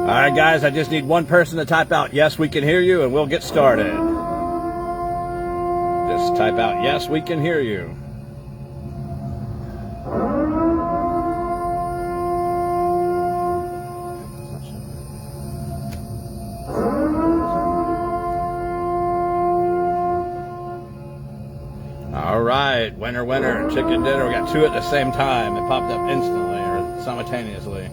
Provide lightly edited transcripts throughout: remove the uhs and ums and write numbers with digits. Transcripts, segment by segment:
All right, guys, I just need one person to type out, yes, we can hear you, and we'll get started. Just type out, yes, we can hear you. All right, winner, winner, chicken dinner. We got two at the same time. It popped up instantly or simultaneously.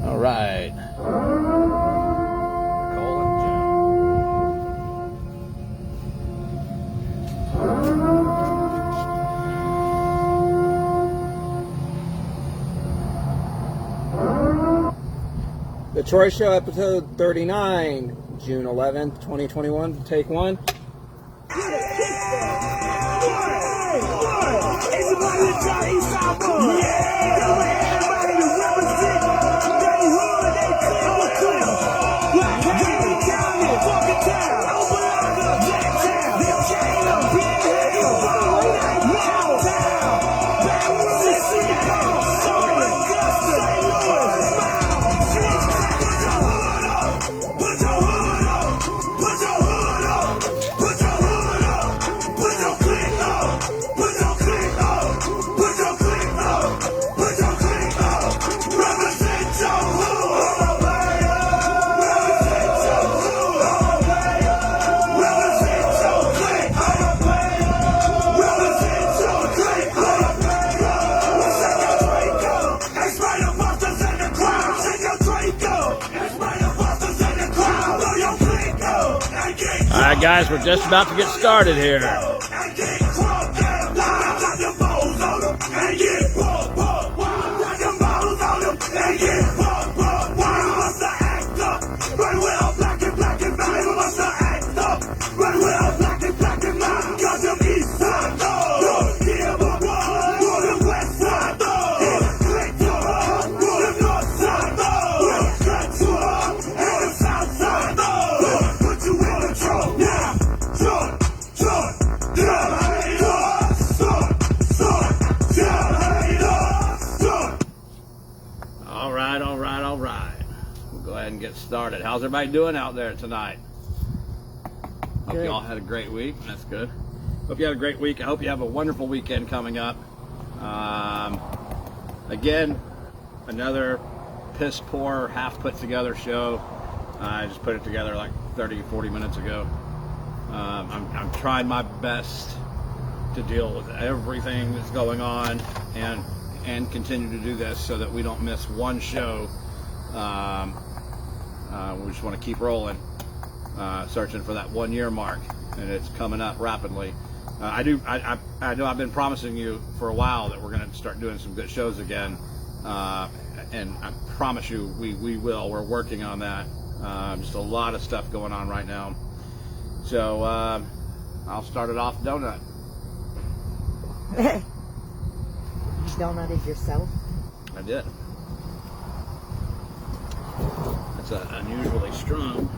All right. Nicole and The Troy Show, episode 39, June 11th, 2021. Take one. all right, guys, we're just about to get started here. All right. We'll go ahead and get started. How's everybody doing out there tonight? Hope you all had a great week. That's good. Hope you had a great week. I hope you have a wonderful weekend coming up. Again, another piss poor, half put together show. I just put it together like 30, 40 minutes ago. I'm trying my best to deal with everything that's going on and continue to do this so that we don't miss one show. We just want to keep rolling, searching for that 1 year mark, and it's coming up rapidly. I know I've been promising you for a while that we're going to start doing some good shows again, and I promise you we will. We're working on that. Just a lot of stuff going on right now. So I'll start it off, Donut. You donutted yourself? I did. It's unusually strong.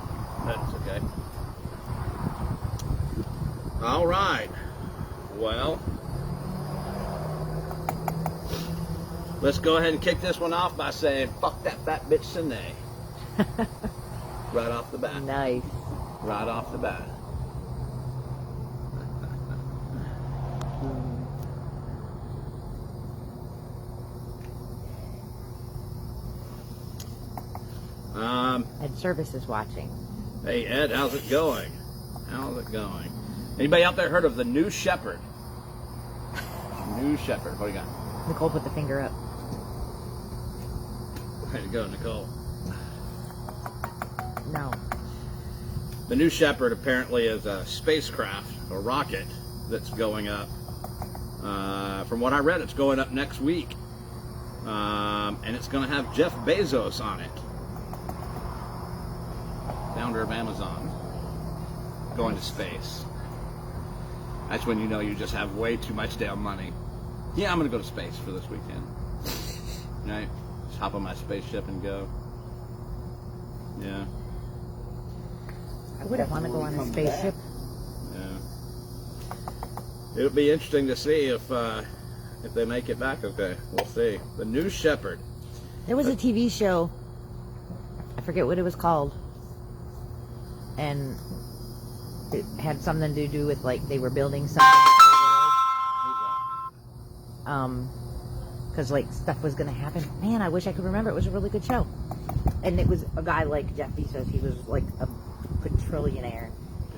That's okay. All right. Well, let's go ahead and kick this one off by saying, fuck that fat bitch Sine. Right off the bat. Nice. Right off the bat. Ed Service is watching. Hey Ed, how's it going? How's it going? Anybody out there heard of the New Shepherd? New Shepherd. What do you got? Nicole put the finger up. Way to go, Nicole. No. The New Shepherd apparently is a spacecraft, a rocket that's going up. From what I read, it's going up next week. And it's going to have Jeff Bezos on it. Founder of Amazon. Going to space. That's when you know you just have way too much damn money. Yeah, I'm going to go to space for this weekend. Right? Just hop on my spaceship and go. Yeah. I wouldn't want to go on a spaceship. Yeah. It'll be interesting to see if they make it back okay. We'll see. The New Shepherd. There was a TV show, I forget what it was called. And it had something to do with, like, they were building something for the world. Because, like, stuff was going to happen. Man, I wish I could remember. It was a really good show. And it was a guy like Jeff Bezos. He was, like, a quadrillionaire.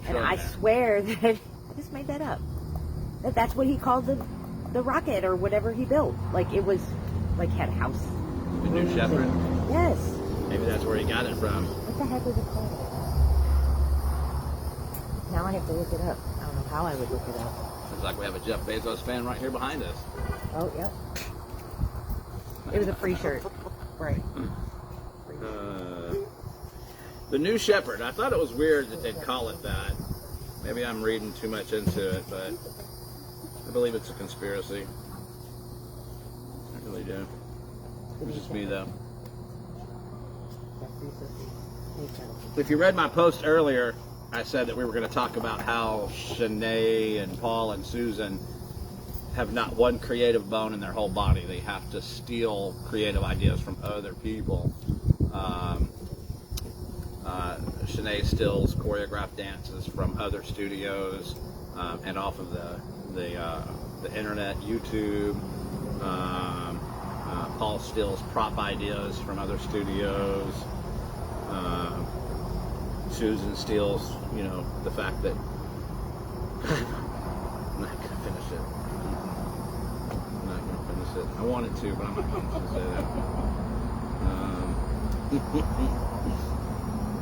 And I swear that I just made that up. That's what he called the rocket or whatever he built. Like, it was, like, had a house. The New Shepard? Yes. Maybe that's where he got it from. What the heck was it called? Now I have to look it up. I don't know how I would look it up. Looks like we have a Jeff Bezos fan right here behind us. Oh, yep. It was a free shirt. Right. The New Shepard. I thought it was weird that they'd call it that. Maybe I'm reading too much into it, but I believe it's a conspiracy. I really do. It's just me, though. If you read my post earlier, I said that we were going to talk about how Shanae and Paul and Susan have not one creative bone in their whole body. They have to steal creative ideas from other people. Shanae steals choreographed dances from other studios and off of the internet, YouTube. Paul steals prop ideas from other studios. Susan steals, the fact that I'm not gonna finish it. I'm not gonna finish it. I wanted to, but I'm not going to say that.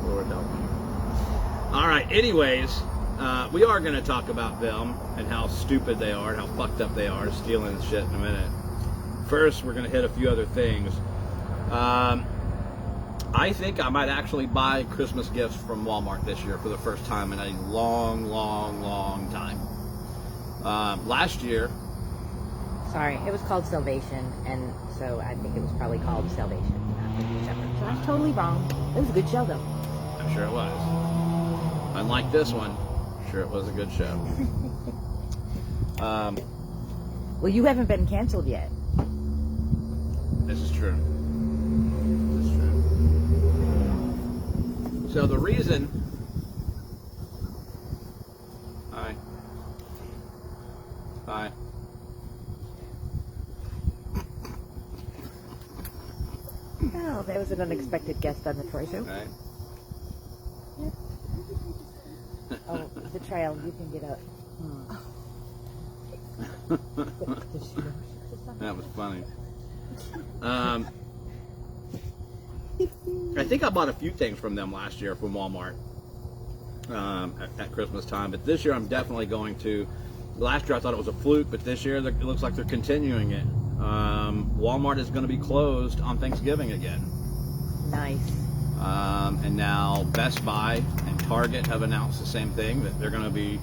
Lord help me. All right. Anyways, we are going to talk about them and how stupid they are and how fucked up they are, stealing shit in a minute. First, we're going to hit a few other things. I think I might actually buy Christmas gifts from Walmart this year for the first time in a long, long, long time. Last year... Sorry, it was called Salvation, and so I think it was probably called Salvation, not the New Shepherd. So I'm totally wrong. It was a good show, though. I'm sure it was. Unlike this one, I'm sure it was a good show. Well, you haven't been canceled yet. This is true. So the reason Hi. Oh, there was an unexpected guest on the Troy Show. Right. Oh, the trail. You can get up. That was funny. I think I bought a few things from them last year from Walmart at Christmas time, but this year I'm definitely going to. Last year I thought it was a fluke, but this year it looks like they're continuing it. Walmart is going to be closed on Thanksgiving again. Nice. And now Best Buy and Target have announced the same thing, that they're going to be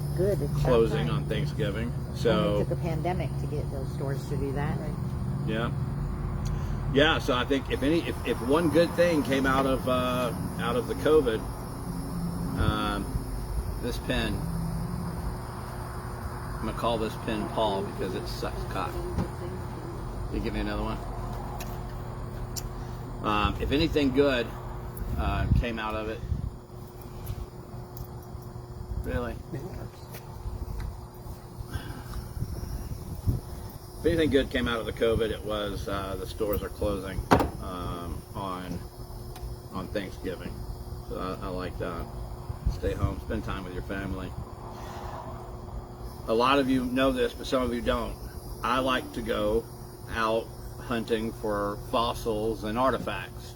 closing on Thanksgiving. So it took a pandemic to get those stores to do that. Yeah. Yeah, so I think if one good thing came out of the COVID, this pen, I'm gonna call this pen Paul because it sucks cock. Can you give me another one? If anything good came out of it, really. If anything good came out of the COVID, it was the stores are closing on Thanksgiving. So I like that. Stay home, spend time with your family. A lot of you know this, but some of you don't. I like to go out hunting for fossils and artifacts.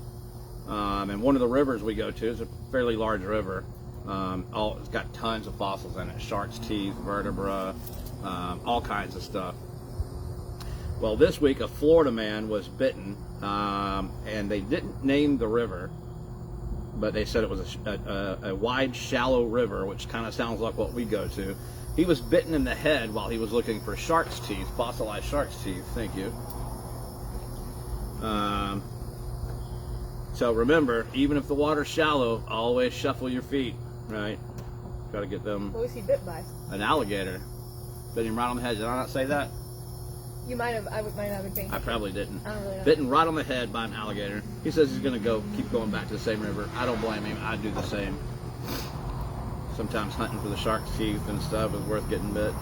And one of the rivers we go to is a fairly large river. It's got tons of fossils in it, shark's teeth, vertebra, all kinds of stuff. Well, this week a Florida man was bitten, and they didn't name the river, but they said it was a wide, shallow river, which kind of sounds like what we go to. He was bitten in the head while he was looking for shark's teeth, fossilized shark's teeth. Thank you. So remember, even if the water's shallow, always shuffle your feet, right? Got to get them. What was he bit by? An alligator. Bit him right on the head. Did I not say that? You might have. I might not have been. I probably didn't. I don't really know. Bitten right on the head by an alligator. He says he's going to keep going back to the same river. I don't blame him. I'd do the same. Sometimes hunting for the shark's teeth and stuff is worth getting bit.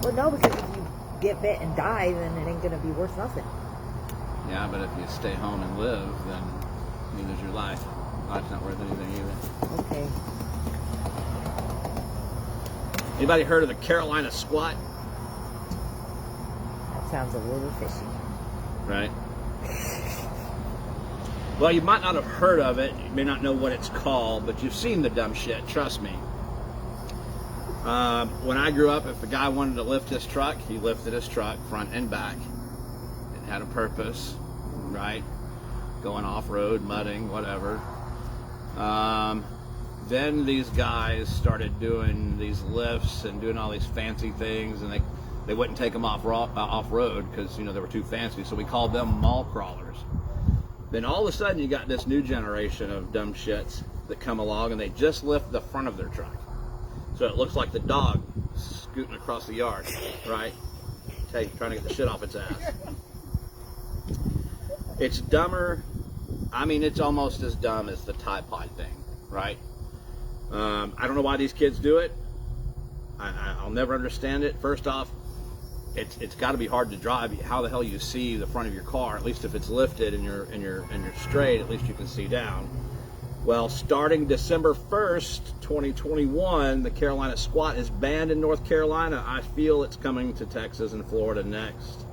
Well, no, because if you get bit and die, then it ain't gonna be worth nothing. Yeah, but if you stay home and live, then you lose your life. Life's not worth anything either. Okay. Anybody heard of the Carolina squat? That sounds a little fishy. Right. Well, you might not have heard of it. You may not know what it's called, but you've seen the dumb shit. Trust me. When I grew up, if the guy wanted to lift his truck, he lifted his truck front and back. It had a purpose, right? Going off-road, mudding, whatever. Then these guys started doing these lifts and doing all these fancy things, and they wouldn't take them off-road because, you know, they were too fancy, so we called them mall crawlers. Then all of a sudden you got this new generation of dumb shits that come along and they just lift the front of their truck. So it looks like the dog scooting across the yard, right? Trying to get the shit off its ass. It's dumber. I mean, it's almost as dumb as the Tide Pod thing, right? I don't know why these kids do it. I'll never understand it. First off, it's got to be hard to drive. How the hell you see the front of your car? At least if it's lifted and you're straight, at least you can see down. Well, starting December 1st, 2021, the Carolina squat is banned in North Carolina. I feel it's coming to Texas and Florida next.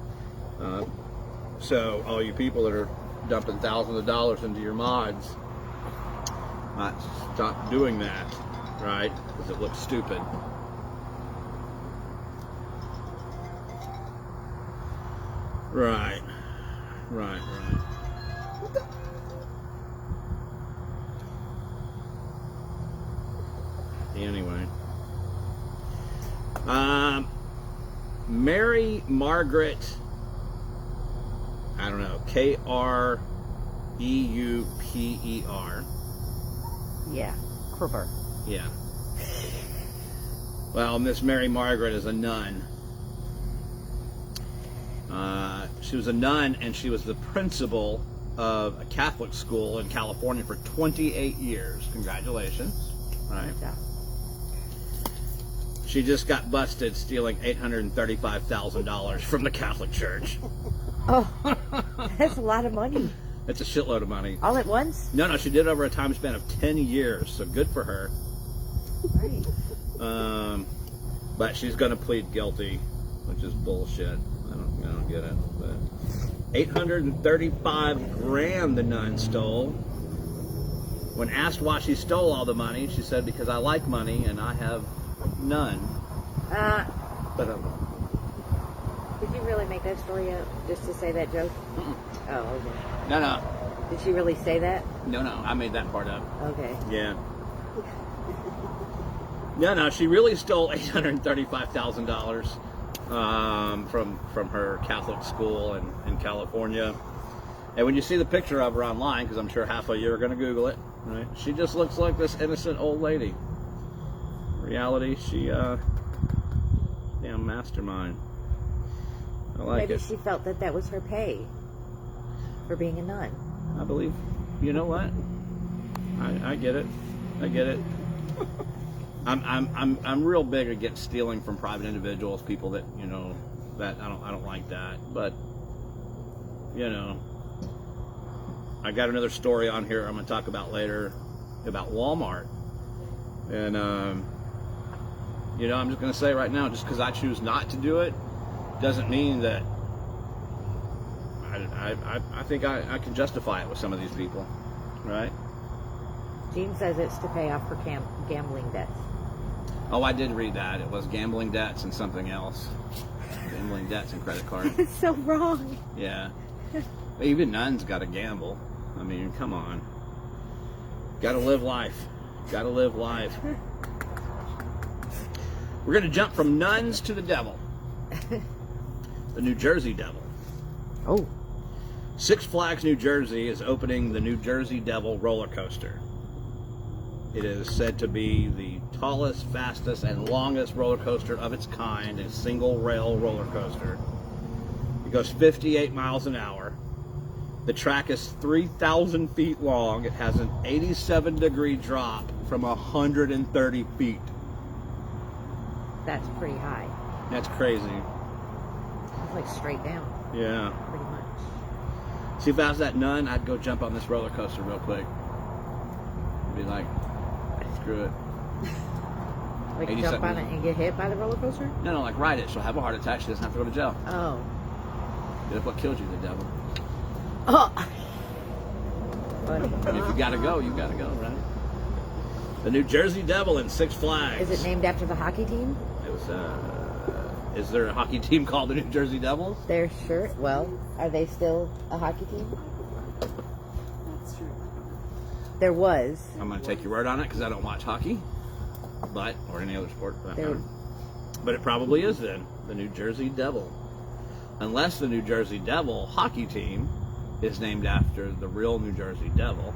So all you people that are dumping thousands of dollars into your mods, might stop doing that, right? Because it looks stupid. Right. Anyway. Mary Margaret, I don't know, Kreuper. Yeah, Kreuper. Yeah. Well, Miss Mary Margaret is a nun. She was a nun, and she was the principal of a Catholic school in California for 28 years. Congratulations. Right. Yeah. She just got busted stealing $835,000 from the Catholic Church. Oh, that's a lot of money. That's a shitload of money. All at once? No, she did it over a time span of 10 years, so good for her. Right. But she's going to plead guilty, which is bullshit. I don't get it. But $835,000 the nun stole. When asked why she stole all the money, she said, "Because I like money and I have none." But Did you really make that story up just to say that joke? Oh, okay. no. Did she really say that? No, I made that part up. Okay. Yeah. No, she really stole $835,000 from her Catholic school in California. And when you see the picture of her online, because I'm sure half of you are going to Google it, right? She just looks like this innocent old lady. In reality, she damn mastermind. I like Maybe it. she felt that was her pay for being a nun. I believe. You know what? I get it. I'm real big against stealing from private individuals, people that, you know, that I don't like that. But, you know, I got another story on here I'm going to talk about later about Walmart. And, you know, I'm just going to say right now, just because I choose not to do it doesn't mean that I think I can justify it with some of these people, right? Gene says it's to pay off her gambling debts. Oh, I did read that. It was gambling debts and something else. Gambling debts and credit cards. It's so wrong. Yeah. Even nuns got to gamble. I mean, come on. Got to live life. We're going to jump from nuns to the devil. The New Jersey Devil. Oh. Six Flags New Jersey is opening the New Jersey Devil roller coaster. It is said to be the tallest, fastest, and longest roller coaster of its kind, a single rail roller coaster. It goes 58 miles an hour. The track is 3,000 feet long. It has an 87-degree drop from 130 feet. That's pretty high. That's crazy. It's like straight down, Yeah. pretty much. See, if I was that nun, I'd go jump on this roller coaster real quick. Be like, screw it. Like 87 jump on it and get hit by the roller coaster? No, like ride it. She'll have a heart attack. She doesn't have to go to jail. Oh. That's what killed you, the devil. Oh. Funny. And if you gotta go, you gotta go, right? The New Jersey Devil in Six Flags. Is it named after the hockey team? It was, is there a hockey team called the New Jersey Devils? They're sure. Well, are they still a hockey team? That's true. There was. I'm gonna take your word on it because I don't watch hockey, or any other sport for that There- matter. But it probably is then the New Jersey Devil, unless the New Jersey Devil hockey team is named after the real New Jersey Devil,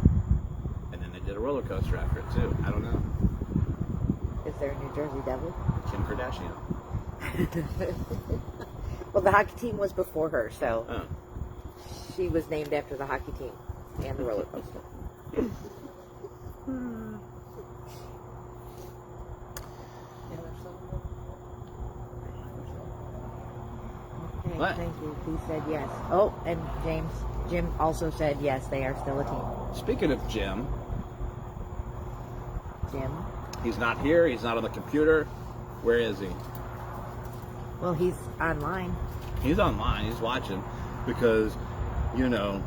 and then they did a roller coaster after it too. I don't know. Is there a New Jersey Devil? Kim Kardashian. Well, the hockey team was before her, so Oh. she was named after the hockey team and the roller coaster. Okay, What? thank you. He said yes. Oh, and Jim also said yes, they are still a team. Speaking of Jim, Jim. he's not here. He's not on the computer. Where is he? Well, he's online. He's online. He's watching because, you know,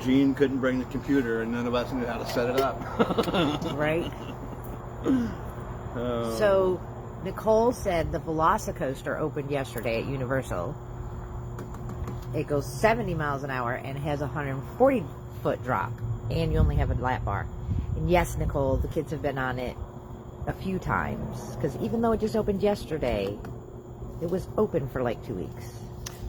Gene couldn't bring the computer and none of us knew how to set it up. Right? So, Nicole said the Velocicoaster opened yesterday at Universal. It goes 70 miles an hour and has a 140-foot drop. And you only have a lap bar. And yes, Nicole, the kids have been on it a few times. Because even though it just opened yesterday, it was open for like 2 weeks.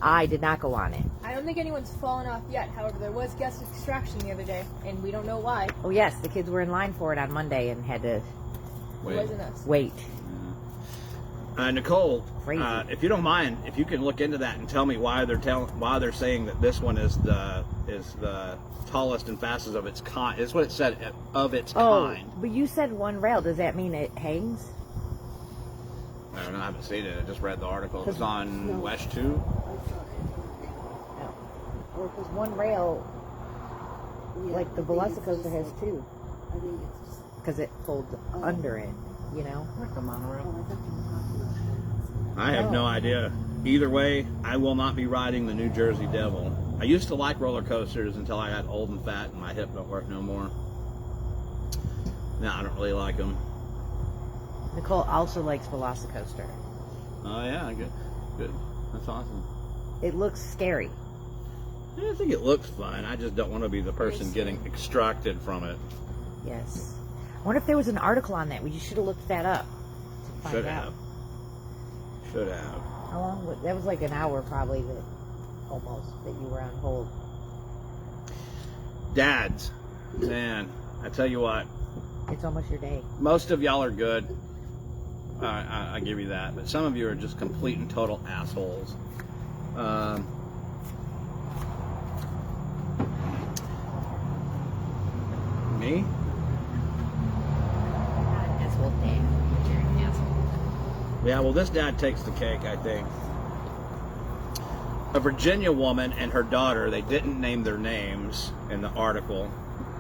I did not go on it. I don't think anyone's fallen off yet. However, there was guest extraction the other day, and we don't know why. Oh, yes, the kids were in line for it on Monday and had to It wasn't us. wait. Nicole, Crazy. if you don't mind, if you can look into that and tell me why they're saying that this one is the tallest and fastest of its kind. It's what it said, of its kind. But you said one rail. Does that mean it hangs? I don't know. I haven't seen it. I just read the article. It was on No. West 2. No. Well, because one rail, like the Velocicoaster has two, I think it's just. because it folds under it, you know? Like the monorail. Oh, I thought you were talking about. I have no idea. Either way, I will not be riding the New Jersey Devil. I used to like roller coasters until I got old and fat and my hip don't work no more. No, I don't really like them. Nicole also likes Velocicoaster. Oh yeah, good. That's awesome. It looks scary. I think it looks fun. I just don't want to be the person getting extracted from it. Yes. I wonder if there was an article on that. We should have looked that up to find Should out. have. Should have. How long? That was like an hour probably almost that you were on hold. Dads, man, I tell you what, It's almost your day. most of y'all are good. I give you that, but some of you are just complete and total assholes. Me? Asshole day. You're an asshole. Yeah, well, this dad takes the cake, I think. A Virginia woman and her daughter, they didn't name their names in the article,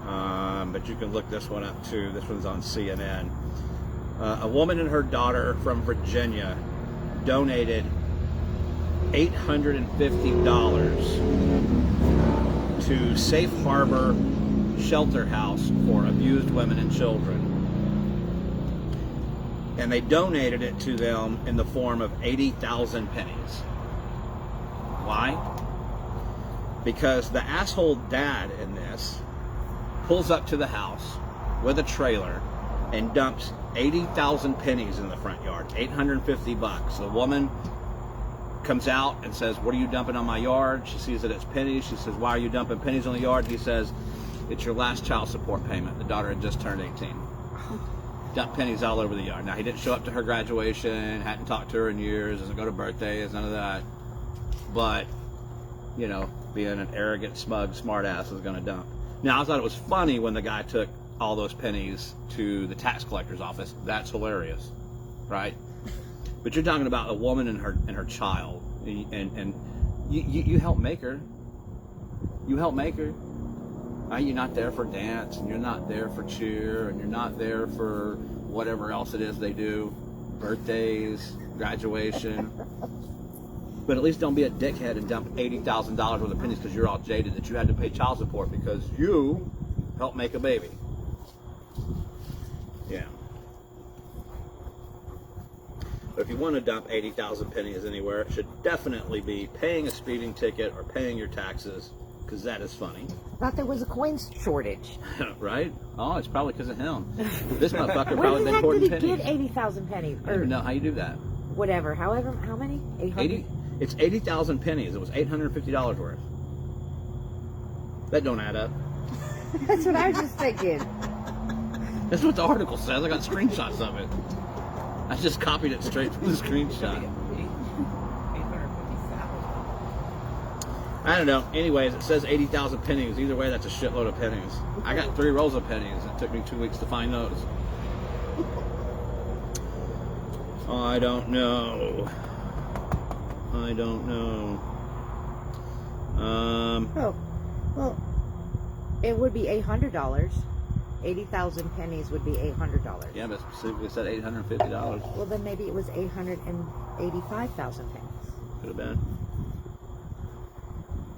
but you can look this one up too. This one's on CNN. A woman and her daughter from Virginia donated $850 to Safe Harbor Shelter House for abused women and children. And they donated it to them in the form of 80,000 pennies. Why? Because the asshole dad in this pulls up to the house with a trailer and dumps 80,000 pennies in the front yard, 850 bucks. The woman comes out and says, "What are you dumping on my yard?" She sees that it's pennies. She says, "Why are you dumping pennies on the yard?" He says, "It's your last child support payment." The daughter had just turned 18. Dumped pennies all over the yard. Now, he didn't show up to her graduation, hadn't talked to her in years, doesn't go to birthdays, none of that. But, you know, being an arrogant, smug, smartass was going to dump. Now, I thought it was funny when the guy took all those pennies to the tax collector's office. That's hilarious, right? But you're talking about a woman and her child, and you help make her. You help make her. Right? You're not there for dance, and you're not there for cheer, and you're not there for whatever else it is they do, birthdays, graduation. But at least don't be a dickhead and dump $80,000 worth of pennies because you're all jaded that you had to pay child support because you helped make a baby. Yeah. But if you want to dump 80,000 pennies anywhere, it should definitely be paying a speeding ticket or paying your taxes, because that is funny. I thought there was a coin shortage. Right? Oh, it's probably because of him. This motherfucker Where probably the been heck hoarding did he pennies. get 80,000 pennies? I don't even know how you do that. Whatever. However, how many? 800? It's 80,000 pennies. It was $850 worth. That don't add up. That's what I was just thinking. That's what the article says. I got screenshots of it. I just copied it straight from the screenshot. I don't know. Anyways, it says 80,000 pennies. Either way, that's a shitload of pennies. I got 3 rolls of pennies. It took me 2 weeks to find those. I don't know. I don't know. Oh, well, it would be $800. 80,000 pennies would be $800. Yeah, but specifically said $850. Well, then maybe it was 885,000 pennies. Could have been.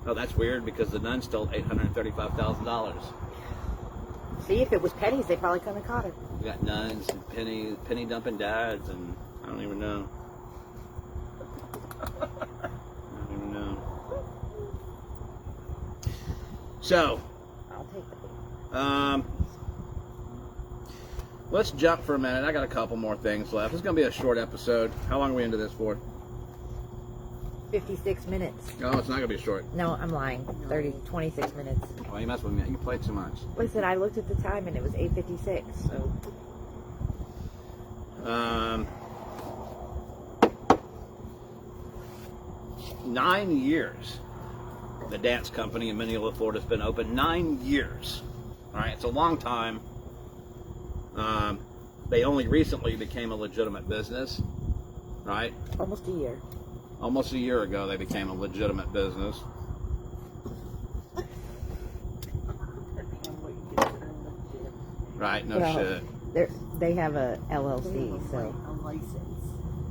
Oh, that's weird because the nun stole $835,000. See, if it was pennies, they probably couldn't have caught her. We got nuns and penny dumping dads, and I don't even know. I don't even know. So, I'll take the let's jump for a minute. I got a couple more things left. It's going to be a short episode. How long are we into this for? 56 minutes. Oh, it's not going to be short. No, I'm lying. 26 minutes. Well, you mess with me. You play too much. Listen, I looked at the time and it was 8:56. So 9 years. The dance company in Mineola, Florida has been open 9 years. All right, it's a long time. They only recently became a legitimate business, right? almost a year. Almost a year ago, they became a legitimate business. Right? No shit. They have a LLC, so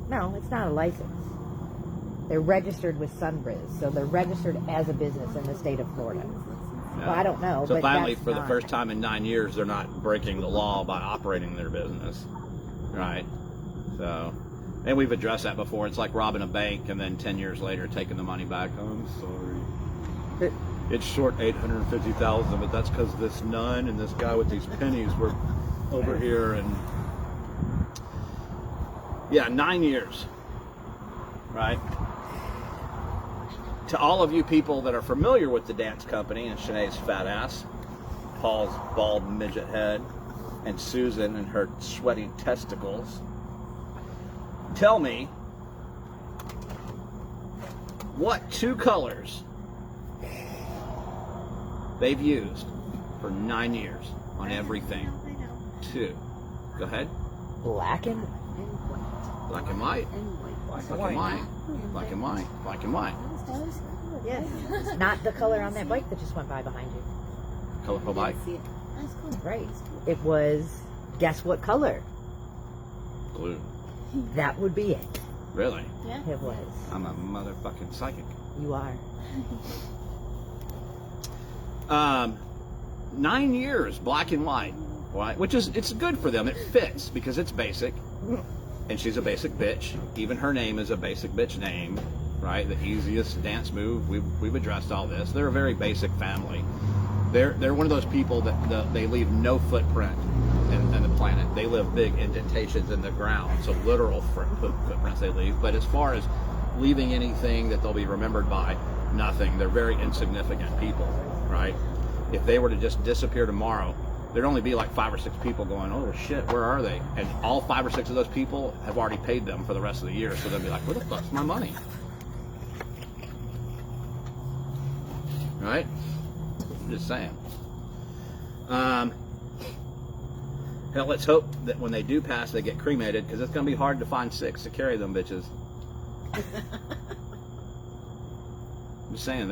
no, it's not a license. They're registered with Sunbriz, so they're registered as a business in the state of Florida. Yeah. Well, I don't know. So but finally, that's for the not- first time in 9 years, they're not breaking the law by operating their business, right? So, and we've addressed that before. It's like robbing a bank and then 10 years later taking the money back. I'm sorry. It's short $850,000, but that's because this nun and this guy with these pennies were over here, and yeah, 9 years, right? To all of you people that are familiar with the dance company and Shanae's fat ass, Paul's bald midget head, and Susan and her sweaty testicles, tell me what 2 colors they've used for 9 years on everything. 2. Go ahead. black and Black and white. Black and white. Black and white. Black and white. yes, not the color on that bike that just went by behind you. Colorful bike. Right. It was. Guess what color? Blue. That would be it. Really? It was. I'm a motherfucking psychic. You are. 9 years, black and white, right? Which is, it's good for them. It fits because it's basic, and she's a basic bitch. Even her name is a basic bitch name, right? The easiest dance move. We've addressed all this. They're a very basic family. They're one of those people that they leave no footprint in the planet. They leave big indentations in the ground, so literal footprints they leave. But as far as leaving anything that they'll be remembered by, nothing. They're very insignificant people, right? If they were to just disappear tomorrow, there'd only be like 5 or 6 people going, oh shit, where are they? And all 5 or 6 of those people have already paid them for the rest of the year, so they'll be like, where the fuck's my money? Right? I'm just saying. Hell, let's hope that when they do pass, they get cremated, because it's going to be hard to find 6 to carry them bitches. I'm just saying,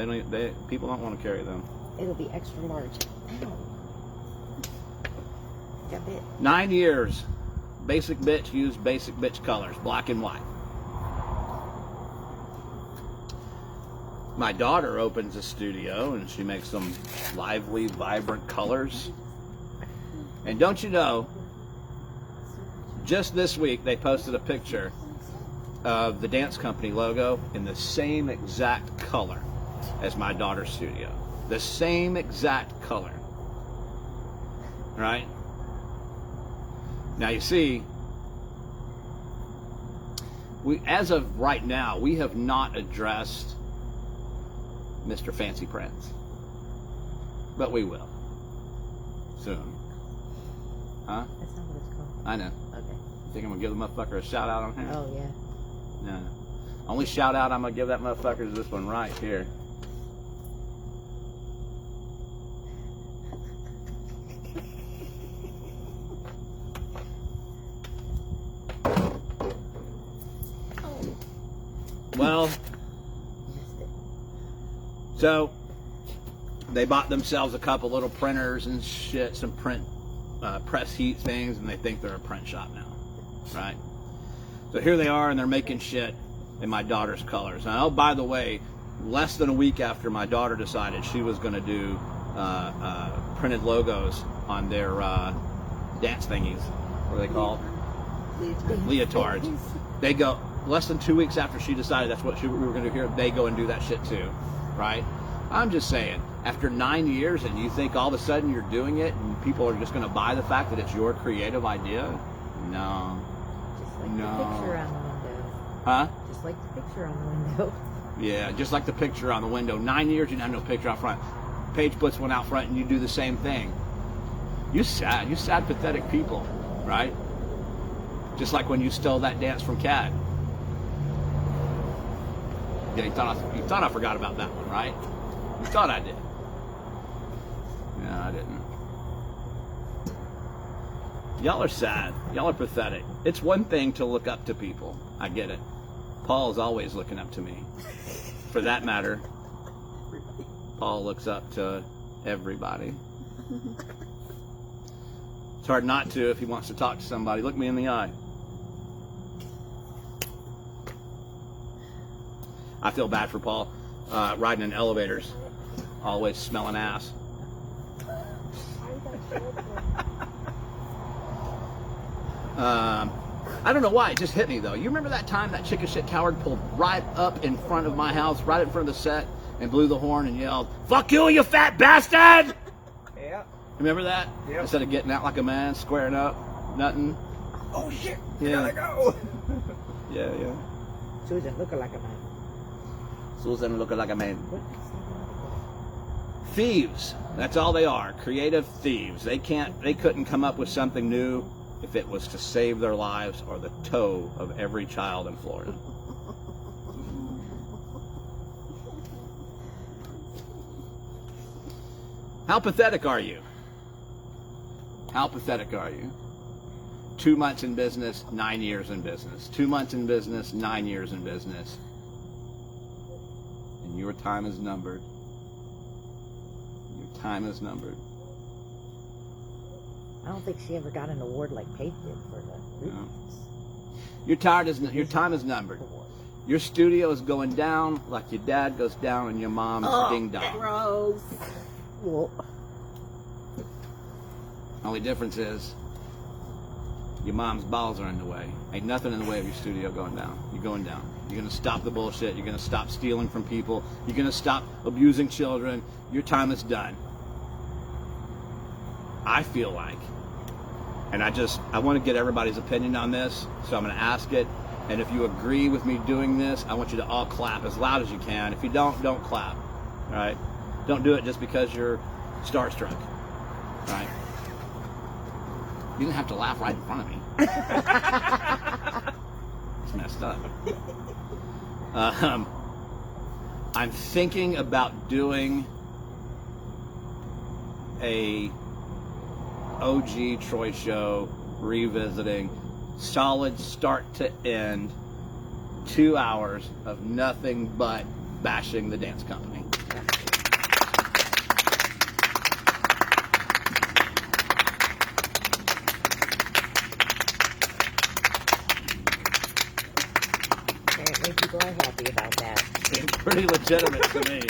people don't want to carry them. It'll be extra large. Ow. Got bit. 9 years. Basic bitch used basic bitch colors, black and white. My daughter opens a studio and she makes some lively, vibrant colors. And don't you know, just this week they posted a picture of the dance company logo in the same exact color as my daughter's studio. The same exact color. Right? Now you see, as of right now, we have not addressed Mr. Fancy Prince. But we will. Soon. Huh? That's not what it's called. I know. Okay. Think I'm gonna give the motherfucker a shout out on here? Oh, yeah. No. Only shout out I'm gonna give that motherfucker is this one right here. Well, Missed it. so they bought themselves a couple little printers and shit, some press heat things, and they think they're a print shop now, right? So here they are, and they're making shit in my daughter's colors. And oh, by the way, less than a week after my daughter decided she was going to do printed logos on their dance thingies, what are they called? Leotards. They go, less than 2 weeks after she decided that's what we were going to do here, they go and do that shit too, right? I'm just saying, after 9 years and you think all of a sudden you're doing it and people are just going to buy the fact that it's your creative idea? No. Just like No. the picture on the window. Huh? Just like the picture on the window. Yeah, just like the picture on the window. 9 years you didn't have no picture out front. Paige puts one out front and you do the same thing. You sad, pathetic people, right? Just like when you stole that dance from Cad. Yeah, you thought I forgot about that one, right? You thought I did. No, I didn't. Y'all are sad. Y'all are pathetic. It's one thing to look up to people. I get it. Paul's always looking up to me. For that matter, Paul looks up to everybody. It's hard not to if he wants to talk to somebody. Look me in the eye. I feel bad for Paul riding in elevators, always smelling ass. I don't know why, it just hit me though. You remember that time that chicken shit coward pulled right up in front of my house, right in front of the set, and blew the horn and yelled, "Fuck you, you fat bastard!" Yeah. Remember that? Yep. Instead of getting out like a man, squaring up, nothing. Oh shit! Yeah. Gotta go. Yeah. Susan, look like a man. Susan looking like a man. What? Thieves. That's all they are. Creative thieves. They couldn't come up with something new if it was to save their lives or the toe of every child in Florida. How pathetic are you? How pathetic are you? 2 months in business, 9 years in business. 2 months in business, 9 years in business. And your time is numbered. Your time is numbered. I don't think she ever got an award like Paige did for the No. Your time is numbered. Your studio is going down like your dad goes down and your mom's ding dong. Gross. Well, Only difference is your mom's balls are in the way. Ain't nothing in the way of your studio going down. You're going down. You're going to stop the bullshit. You're going to stop stealing from people. You're going to stop abusing children. Your time is done. I feel like, and I want to get everybody's opinion on this, so I'm going to ask it. And if you agree with me doing this, I want you to all clap as loud as you can. If you don't clap. All right? Don't do it just because you're starstruck. All right? You didn't have to laugh right in front of me. It's messed up. I'm thinking about doing a OG Troy show, revisiting, solid start to end, 2 hours of nothing but bashing the dance company. Apparently people are happy about that. Seems pretty legitimate to me.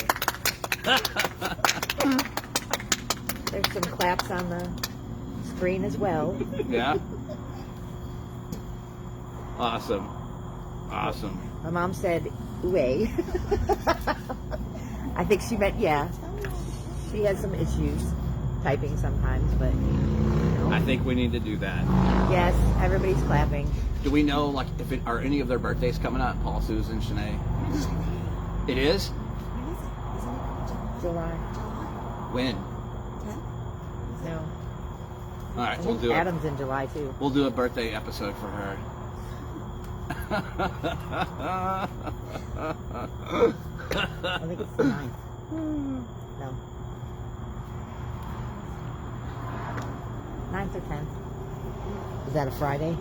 There's some claps on the screen as well. Yeah. Awesome. My mom said, "Ooh." I think she meant, yeah. She has some issues typing sometimes, but I think we need to do that. yes, everybody's clapping. Do we know, like, if it are any of their birthdays coming up? Paul, Susan, Shanae? It is? July. When? No. All right, I we'll think do it. Adam's in July too. We'll do a birthday episode for her. I think it's the 9th. No. 9th or 10th. Is that a Friday?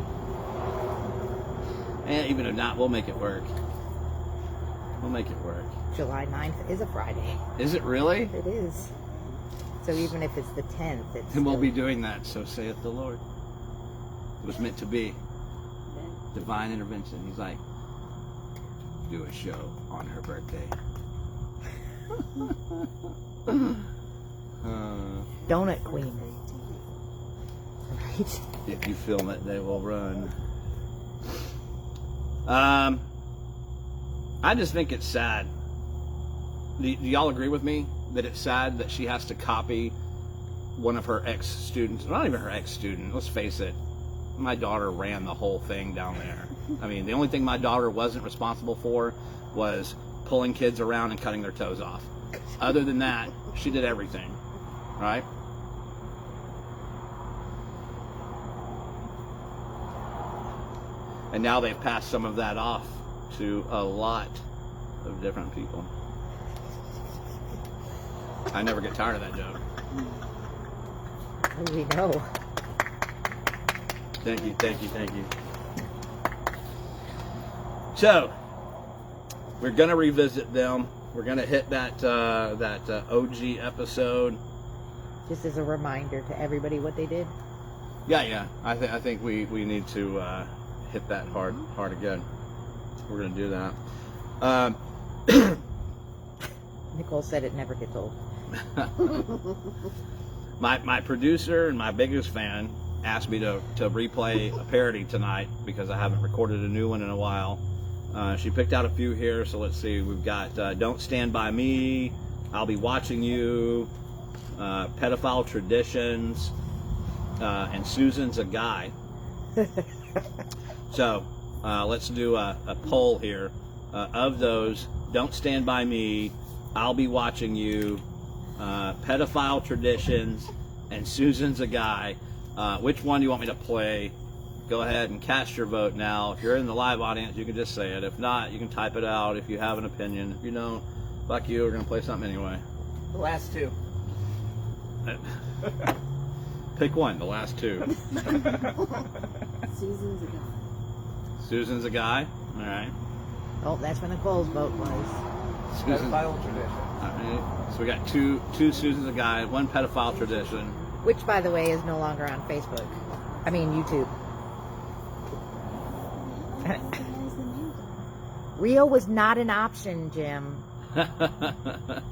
And even if not, we'll make it work. We'll make it work. July 9th is a Friday. Is it really? It is. So even if it's the 10th, it's And we'll still- be doing that, so saith the Lord. It was meant to be. Divine intervention. He's like, do a show on her birthday. Donut Queen. Right? If you film it, they will run. I just think it's sad. Do y'all agree with me that it's sad that she has to copy one of her ex-students? Not even her ex-student, let's face it. My daughter ran the whole thing down there. I mean, the only thing my daughter wasn't responsible for was pulling kids around and cutting their toes off. Other than that, she did everything, right? And now they've passed some of that off to a lot of different people. I never get tired of that joke. What do we know? Thank you, thank you, thank you. So, we're gonna revisit them. We're gonna hit that OG episode. Just as a reminder to everybody what they did. Yeah. I think we need to hit that hard again. We're gonna do that. Nicole said it never gets old. My producer and my biggest fan asked me to replay a parody tonight because I haven't recorded a new one in a while. She picked out a few here, so let's see. We've got Don't Stand By Me, I'll Be Watching You, Pedophile Traditions, and Susan's a Guy. So let's do a poll here. Of those, Don't Stand By Me, I'll Be Watching You, Pedophile Traditions, and Susan's a Guy. Which one do you want me to play? Go ahead and cast your vote now. If you're in the live audience, you can just say it. If not, you can type it out if you have an opinion. If you don't, fuck you, we're going to play something anyway. The last two. Pick one, the last two. Susan's a guy. Susan's a Guy. All right. Oh, that's what Nicole's vote was. Susan. Pedophile tradition. All right. So we got two Susan's a Guy, one Pedophile Tradition. Which, by the way, is no longer on Facebook. I mean, YouTube. Rio was not an option, Jim.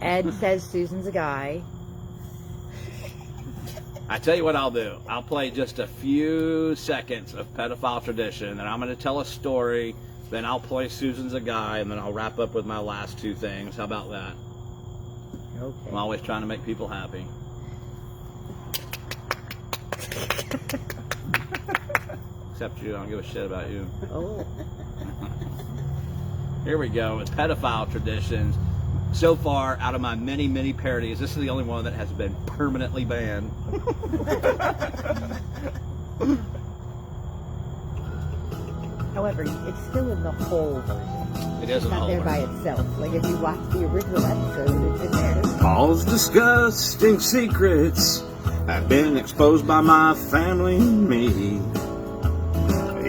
Ed says Susan's a Guy. I tell you what I'll do. I'll play just a few seconds of Pedophile Tradition, and I'm going to tell a story. Then I'll play Susan's a Guy, and then I'll wrap up with my last two things. How about that? Okay. I'm always trying to make people happy. Except you, I don't give a shit about you. Oh. Here we go with Pedophile Traditions. So far, out of my many, many parodies, this is the only one that has been permanently banned. However, it's still in the whole version. It is It's an not there old by one. itself. Like if you watch the original episode, it's in there. Paul's disgusting secrets have been exposed by my family and me.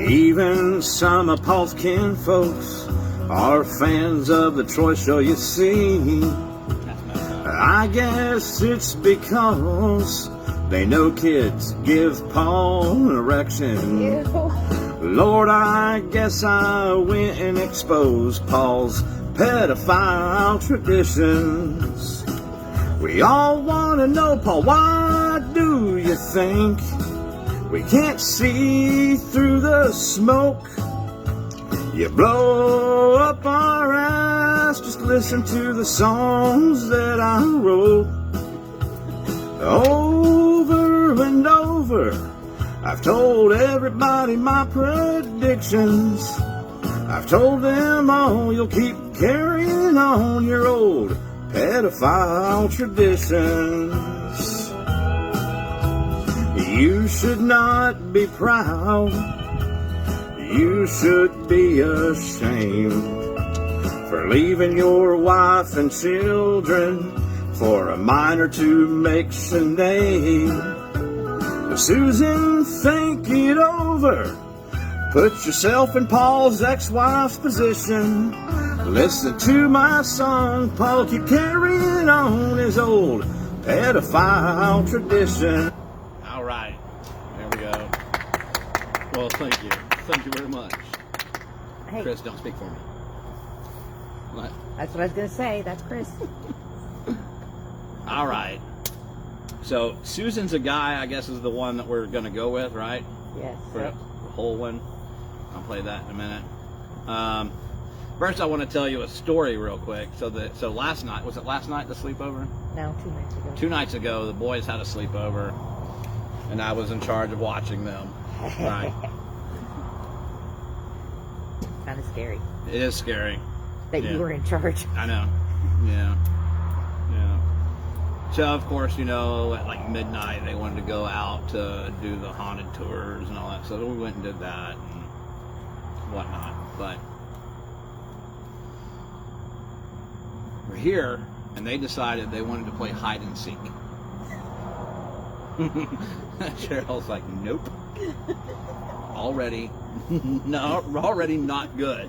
Even some of Paul's kinfolks are fans of the Troy show, you see. That's messed up. I guess it's because they know kids give Paul an erection. Ew. Lord, I guess I went and exposed Paul's pedophile traditions. We all want to know, Paul, why do you think we can't see through the smoke? You blow up our ass, just listen to the songs that I wrote. Over and over, I've told everybody my predictions. I've told them all, you'll keep carrying on your old pedophile traditions. You should not be proud. You should be ashamed for leaving your wife and children for a minor to make Sinead. Susan, think it over. Put yourself in Paul's ex-wife's position. Listen to my song. Paul keep carrying on his old pedophile tradition. All right. There we go. Well, thank you. Thank you very much. Hey, Chris, don't speak for me. What? that's what I was gonna say. That's Chris. All right. So Susan's a guy, I guess, is the one that we're going to go with, right? Yes. For the whole one. I'll play that in a minute. First, I want to tell you a story real quick. So last night, was it last night, the sleepover? No, 2 nights ago. 2 nights ago, the boys had a sleepover, and I was in charge of watching them. Right. Kind of scary It is scary. that Yeah. you were in charge. I know. Yeah. So, of course, at like midnight, they wanted to go out to do the haunted tours and all that. So we went and did that and whatnot. But we're here, and they decided they wanted to play hide and seek. Cheryl's like, nope. Already not good.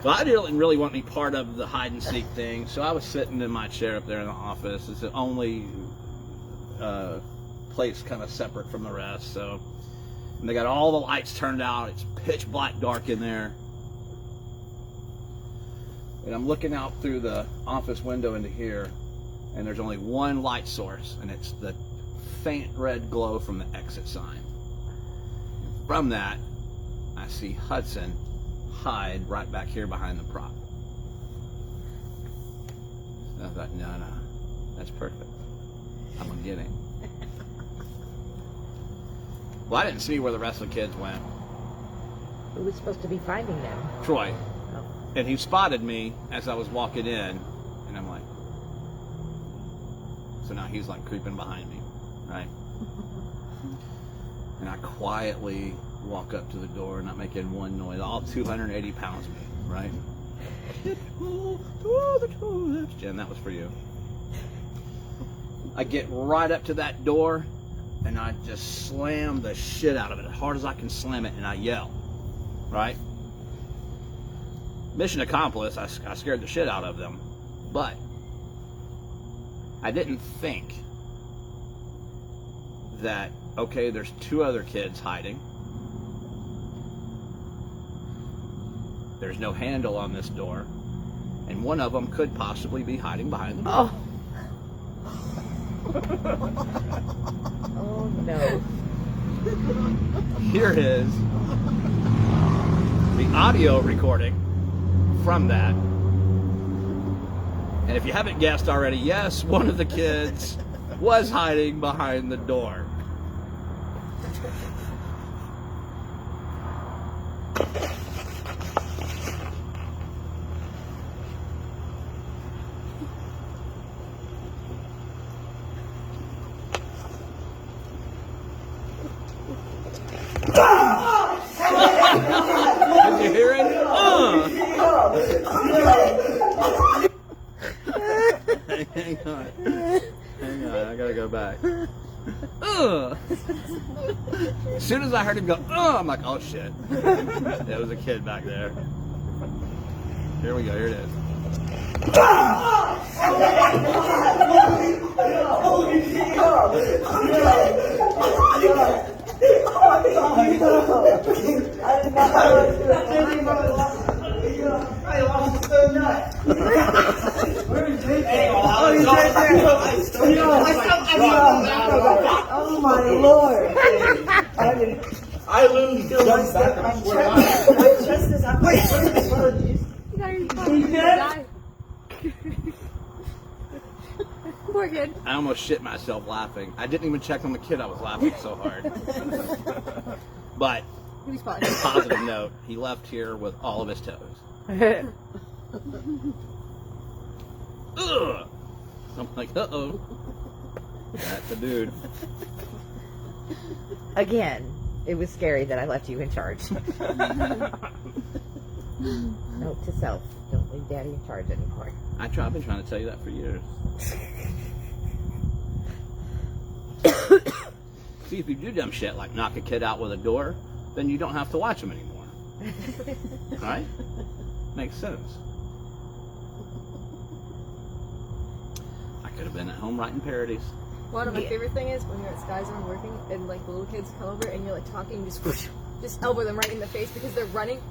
So I didn't really want any part of the hide and seek thing, so I was sitting in my chair up there in the office. It's the only place kind of separate from the rest. So, and they got all the lights turned out. It's pitch black dark in there. And I'm looking out through the office window into here, and there's only one light source, and it's the faint red glow from the exit sign. From that, I see Hudson hide right back here behind the prop. And I thought, no, that's perfect. I'm gonna get him. Well, I didn't see where the rest of the kids went. Who was supposed to be finding them? Troy. Oh. And he spotted me as I was walking in, and I'm like, so now he's like creeping behind me, right? And I quietly walk up to the door, not making one noise, all 280 pounds of me, right? Jen, that was for you. I get right up to that door, and I just slam the shit out of it as hard as I can slam it, and I yell, right? Mission accomplished. I scared the shit out of them, but I didn't think that, okay, there's 2 other kids hiding. There's no handle on this door, and one of them could possibly be hiding behind the door. Oh no. Here is the audio recording from that. And if you haven't guessed already, yes, one of the kids was hiding behind the door. Did you hear it? Hang on, I gotta go back. As soon as I heard him go, I'm like, oh shit. There was a kid back there. Here we go, here it is. Oh my Lord! I literally feel one step. I'm just as I'm Poor kid. I almost shit myself laughing. I didn't even check on the kid, I was laughing so hard. But, He was on probably. a positive note, he left here with all of his toes. Ugh! I'm like, uh-oh. That's a dude. Again, it was scary that I left you in charge. Note to self: don't leave Daddy in charge anymore. I've been trying to tell you that for years. See, if you do dumb shit like knock a kid out with a door, then you don't have to watch him anymore. Right? Makes sense. I could have been at home writing parodies. One of my favorite thing is when you're at Sky Zone working and like the little kids come over and you're like talking and just elbow them right in the face because they're running.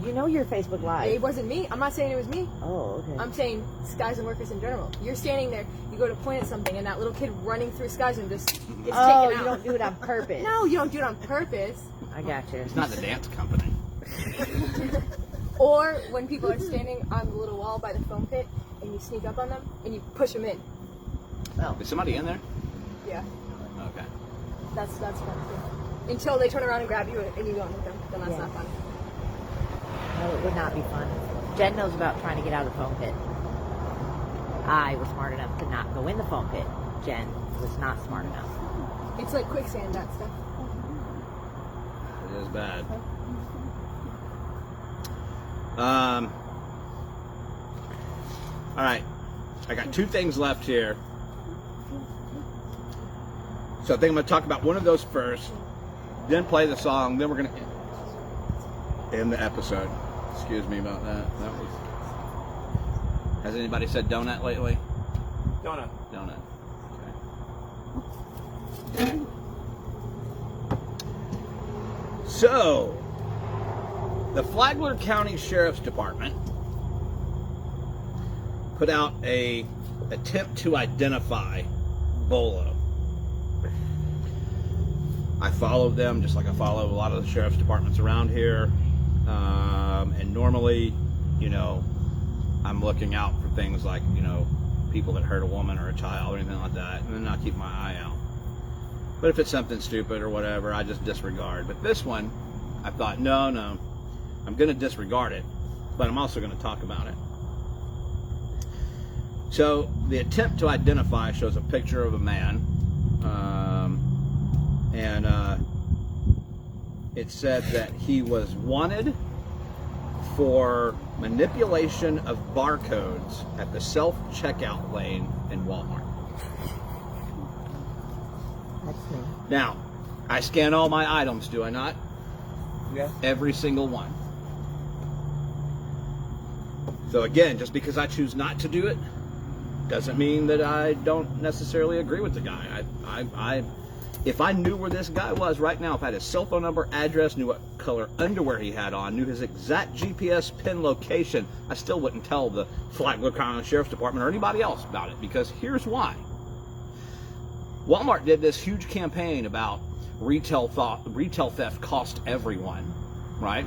You know your Facebook Live. It wasn't me. I'm not saying it was me. Oh, okay. I'm saying Sky Zone workers in general. You're standing there, you go to point at something, and that little kid running through Sky Zone just gets taken out. you don't do it on purpose. No, you don't do it on purpose. I got you. It's not the dance company. Or when people are standing on the little wall by the foam pit and you sneak up on them and you push them in. Is somebody in there? Yeah, Okay. that's fun too. Until they turn around and grab you and you go in with them, then that's Yeah. not fun. No, it would not be fun. Jen knows about trying to get out of the foam pit. I was smart enough to not go in the foam pit. Jen was not smart enough. It's like quicksand, that stuff. It is bad. All right. I got two things left here. So I think I'm going to talk about one of those first, then play the song, then we're going to end the episode. Excuse me about that. That was. Has anybody said donut lately? Donut. Donut. Okay. So, the Flagler County Sheriff's Department put out a attempt to identify Bolo. I followed them just like I follow a lot of the sheriff's departments around here. And normally, you know, I'm looking out for things like, you know, people that hurt a woman or a child or anything like that, and then I keep my eye out. But if it's something stupid or whatever, I just disregard. But this one, I thought, no, I'm going to disregard it, but I'm also going to talk about it. So the attempt to identify shows a picture of a man, and it said that he was wanted for manipulation of barcodes at the self-checkout lane in Walmart. That's me. Now, I scan all my items, do I not? Yeah. Every single one. So again, just because I choose not to do it doesn't mean that I don't necessarily agree with the guy. If I knew where this guy was right now, if I had his cell phone number, address, knew what color underwear he had on, knew his exact GPS pin location, I still wouldn't tell the Flagler County Sheriff's Department or anybody else about it, because here's why. Walmart did this huge campaign about retail theft cost everyone, right?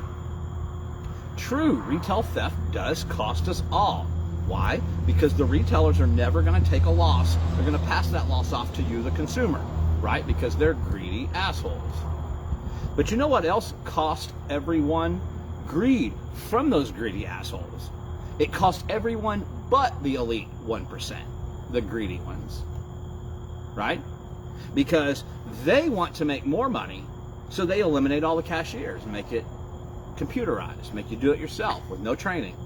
True, retail theft does cost us all. Why? Because the retailers are never going to take a loss. They're going to pass that loss off to you, the consumer, right? Because they're greedy assholes. But you know what else cost everyone? Greed from those greedy assholes. It cost everyone but the elite 1%, the greedy ones, right? Because they want to make more money So they eliminate all the cashiers and make it computerized, make you do it yourself with no training,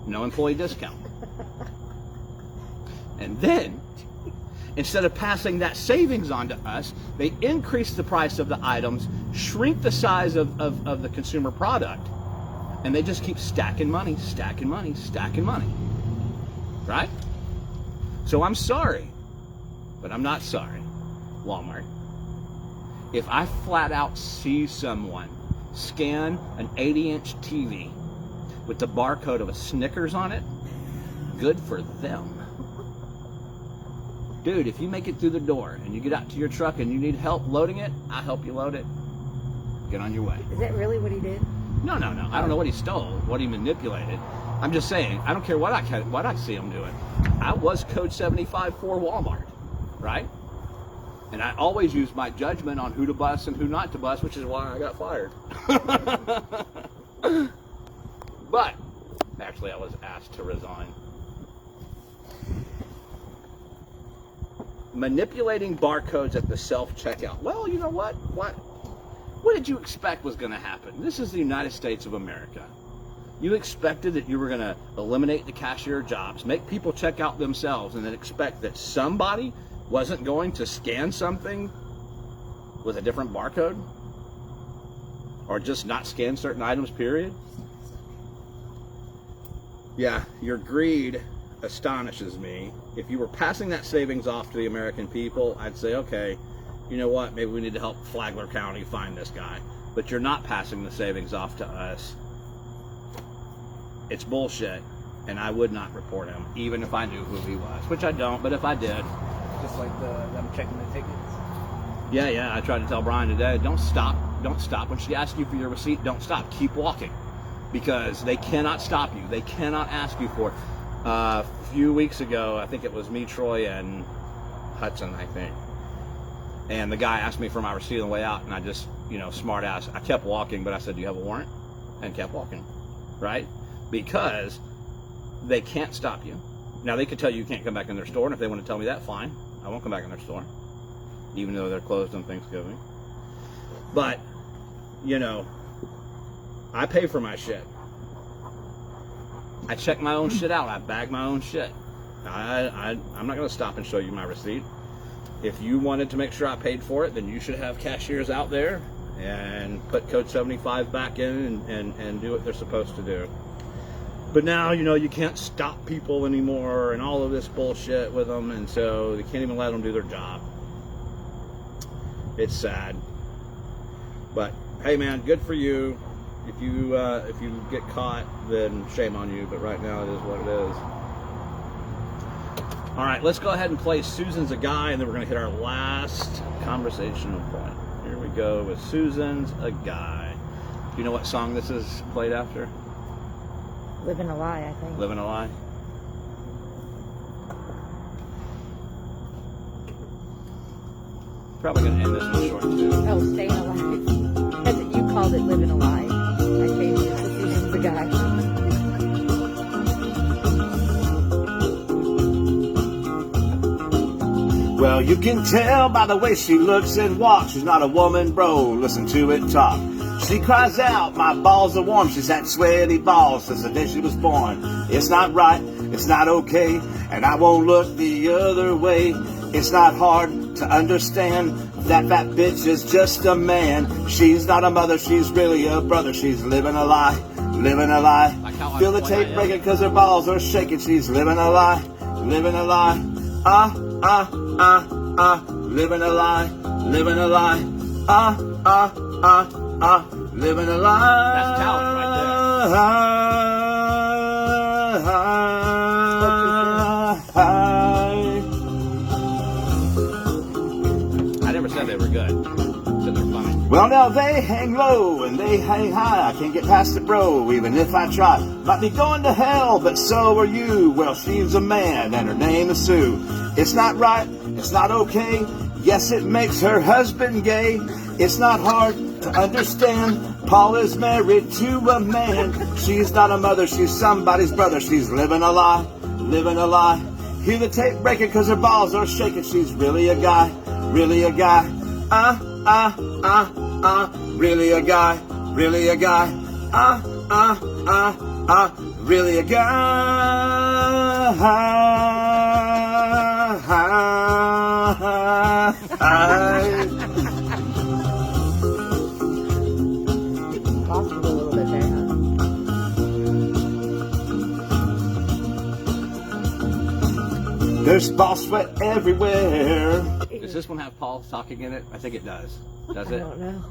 no employee discount. And then, instead of passing that savings on to us, they increase the price of the items, shrink the size of the consumer product, and they just keep stacking money, stacking money, stacking money. Right? So I'm sorry, but I'm not sorry, Walmart. If I flat out see someone scan an 80-inch TV with the barcode of a Snickers on it, good for them. Dude, if you make it through the door and you get out to your truck and you need help loading it, I'll help you load it. Get on your way. Is that really what he did? No. I don't know what he stole, what he manipulated. I'm just saying, I don't care what I see him doing. I was code 75 for Walmart, right? And I always use my judgment on who to bust and who not to bust, which is why I got fired. But, actually, I was asked to resign. Manipulating barcodes at the self-checkout. Well, you know what? What did you expect was going to happen? This is the United States of America. You expected that you were going to eliminate the cashier jobs, make people check out themselves, and then expect that somebody wasn't going to scan something with a different barcode? Or just not scan certain items, period? Yeah, your greed astonishes me. If you were passing that savings off to the American people, I'd say, okay, you know what, maybe we need to help Flagler County find this guy. But you're not passing the savings off to us. It's bullshit, and I would not report him, even if I knew who he was, which I don't, but if I did. Just like them checking the tickets. Yeah, I tried to tell Brian today, don't stop. When she asks you for your receipt, don't stop. Keep walking, because they cannot stop you. They cannot ask you for it. A few weeks ago, I think it was me, Troy, and Hudson, I think. And the guy asked me for my receipt on the way out, and I just, smart ass, I kept walking, but I said, do you have a warrant? And kept walking, right? Because they can't stop you. Now, they could tell you can't come back in their store, and if they want to tell me that, fine. I won't come back in their store, even though they're closed on Thanksgiving. But, I pay for my shit. I check my own shit out. I bag my own shit. I'm not going to stop and show you my receipt. If you wanted to make sure I paid for it, then you should have cashiers out there and put code 75 back in and do what they're supposed to do. But now, you can't stop people anymore and all of this bullshit with them, and so they can't even let them do their job. It's sad. But, hey man, good for you. If you get caught, then shame on you, but right now it is what it is. All right, let's go ahead and play Susan's a Guy, and then we're going to hit our last conversational point. Here we go with Susan's a Guy. Do you know what song this is played after? Living a Lie, I think. Living a Lie? Probably going to end this one short, too. Oh, Staying Alive. That's what you called it, Living a Lie. I changed it to Susan's a Guy. Well, you can tell by the way she looks and walks. She's not a woman, bro. Listen to it talk. She cries out, my balls are warm. She's had sweaty balls since the day she was born. It's not right, it's not okay, and I won't look the other way. It's not hard to understand that bitch is just a man. She's not a mother, she's really a brother. She's living a lie, living a lie. Feel the tape breaking because her balls are shaking. She's living a lie, living a lie. Living a lie, living a lie. Living a lie. That's talent right there. I never said they were good. I said they're funny. Well, now they hang low and they hang high. I can't get past it, bro, even if I try. Might be going to hell, but so are you. Well, she's a man and her name is Sue. It's not right, it's not okay. Yes, it makes her husband gay. It's not hard to understand. Paul is married to a man. She's not a mother, she's somebody's brother. She's living a lie, living a lie. Hear the tape breaking because her balls are shaking. She's really a guy, really a guy. really a guy, really a guy, really a guy. Lost it a little bit there, huh? There's ball sweat everywhere. Does this one have Paul talking in it? I think it does. Does I it? don't know.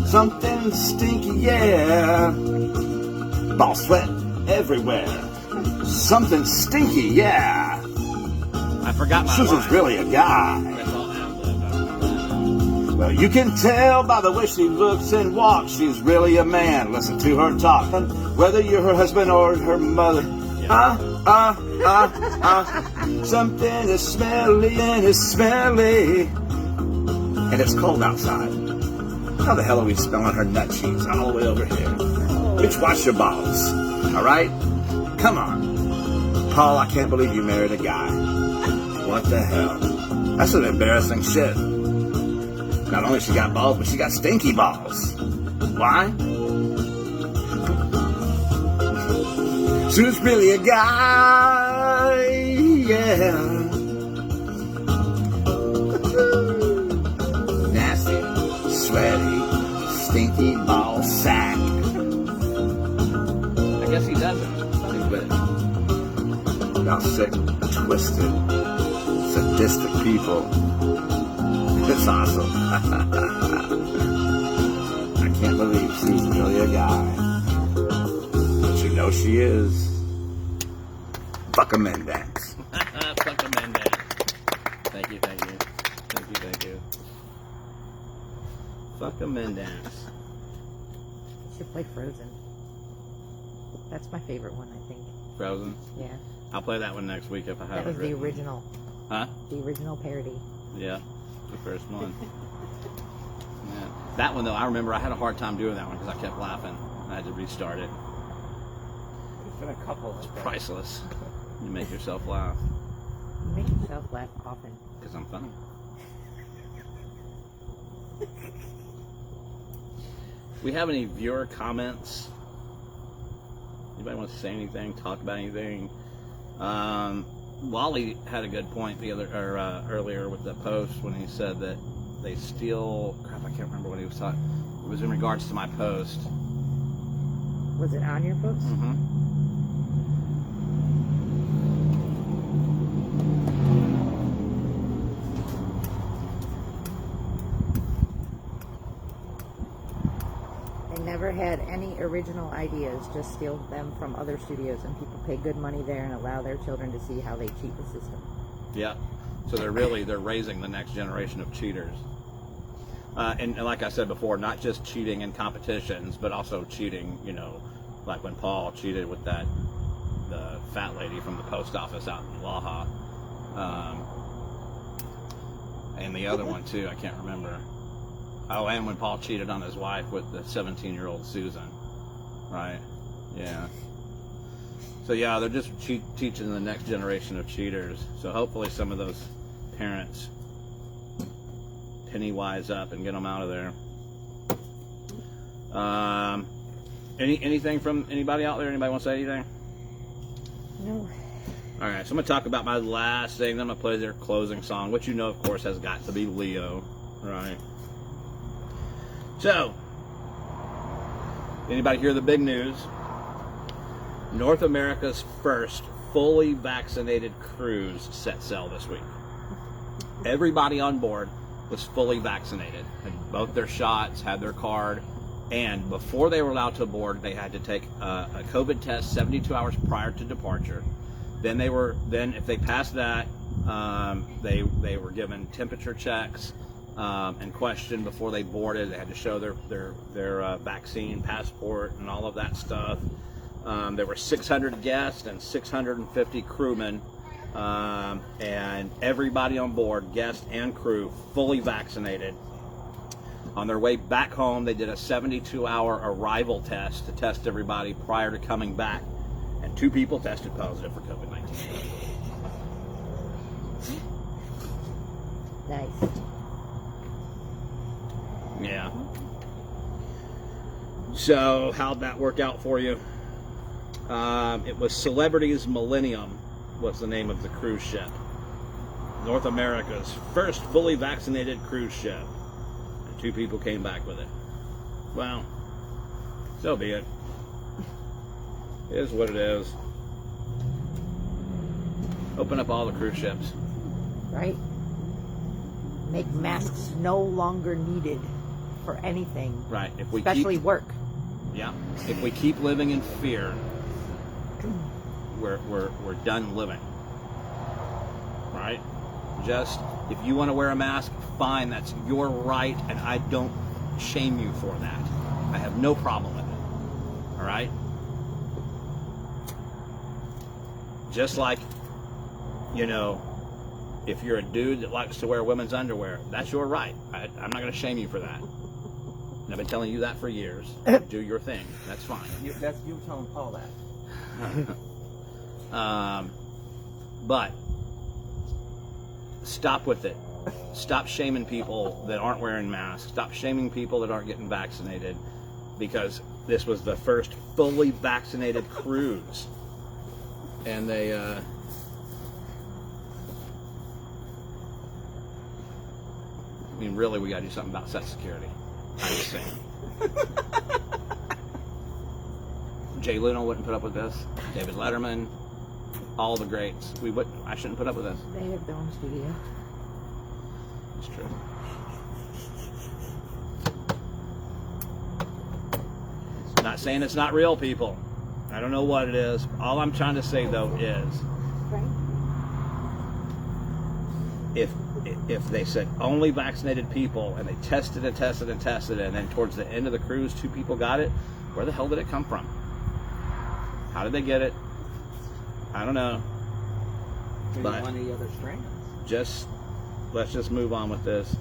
Something stinky, yeah. Ball sweat everywhere. Something stinky, yeah. I forgot my Susan's line. really a guy. That's all ad-lib. Well, you can tell by the way she looks and walks, she's really a man. Listen to her talk, whether you're her husband or her mother. Something is smelly and it's smelly. And it's cold outside. How the hell are we smelling her nut cheeks all the way over here? Bitch, wash your balls. All right? Come on. Paul, I can't believe you married a guy. What the hell? That's some embarrassing shit. Not only she got balls, but she got stinky balls. Why? Sue's really a guy, yeah. Nasty, sweaty, stinky ball sack. I guess he doesn't. Y'all sick, twisted, sadistic people. It's awesome. I can't believe she's really a guy. But you know she is. Fuck a men dance. Fuck the men there. Thank you. Fuck a men dance. Should play Frozen. That's my favorite one, I think. Frozen. Yeah. I'll play that one next week if I have That was it the written. original. Huh? The original parody. Yeah, the first one. Yeah. That one though, I remember I had a hard time doing that one because I kept laughing. I had to restart it. There's been a couple. It's priceless. You make yourself laugh You make yourself laugh often. because I'm funny. We have any viewer comments? Anybody want to say anything? Talk about anything? Wally had a good point earlier with the post when he said that they steal. Crap, I can't remember what he was talking. It was in regards to my post. Was it on your books? Mm-hmm. They never had any original ideas, just steal them from other studios, and people pay good money there and allow their children to see how they cheat the system. Yeah. So they're raising the next generation of cheaters. And like I said before, not just cheating in competitions, but also cheating, like when Paul cheated with the fat lady from the post office out in Laha. And the other one too, I can't remember. Oh, and when Paul cheated on his wife with the 17-year-old Susan. Right? Yeah. So yeah, they're just teaching the next generation of cheaters. So hopefully some of those parents penny wise up and get them out of there. Anything from anybody out there? Anybody want to say anything? No. All right, so I'm going to talk about my last thing. I'm going to play their closing song, which of course, has got to be Leo, right? So, anybody hear the big news? North America's first fully vaccinated cruise set sail this week. Everybody on board was fully vaccinated. Had both their shots, had their card, and before they were allowed to board, they had to take a COVID test 72 hours prior to departure. Then if they passed that, they were given temperature checks and questioned before they boarded. They had to show their vaccine passport and all of that stuff. There were 600 guests and 650 crewmen, and everybody on board, guests and crew, fully vaccinated. On their way back home, they did a 72-hour arrival test to test everybody prior to coming back, and 2 people tested positive for COVID-19. Nice. Yeah. So, how'd that work out for you? It was Celebrities Millennium was the name of the cruise ship. North America's first fully vaccinated cruise ship. And 2 people came back with it. Well, so be it. It is what it is. Open up all the cruise ships. Right? Make masks no longer needed for anything. Right. If we especially keep, work. Yeah. If we keep living in fear, we're done living. Right? Just, if you want to wear a mask, fine, that's your right, and I don't shame you for that. I have no problem with it. All right? Just like, you know, if you're a dude that likes to wear women's underwear, that's your right. I'm not going to shame you for that. And I've been telling you that for years. Do your thing. That's fine. You telling Paul that. But stop with it. Stop shaming people that aren't wearing masks. Stop shaming people that aren't getting vaccinated, because this was the first fully vaccinated cruise. And they, I mean, really, we got to do something about Social Security. I'm just saying. Jay Leno wouldn't put up with this. David Letterman, all the greats. I shouldn't put up with this. They have their own studio. It's true. I'm not saying it's not real, people. I don't know what it is. All I'm trying to say, though, is if they said only vaccinated people, and they tested and tested and tested, and then towards the end of the cruise 2 people got it, where the hell did it come from? How did they get it? I don't know. But one of the other strains. Let's just move on with this.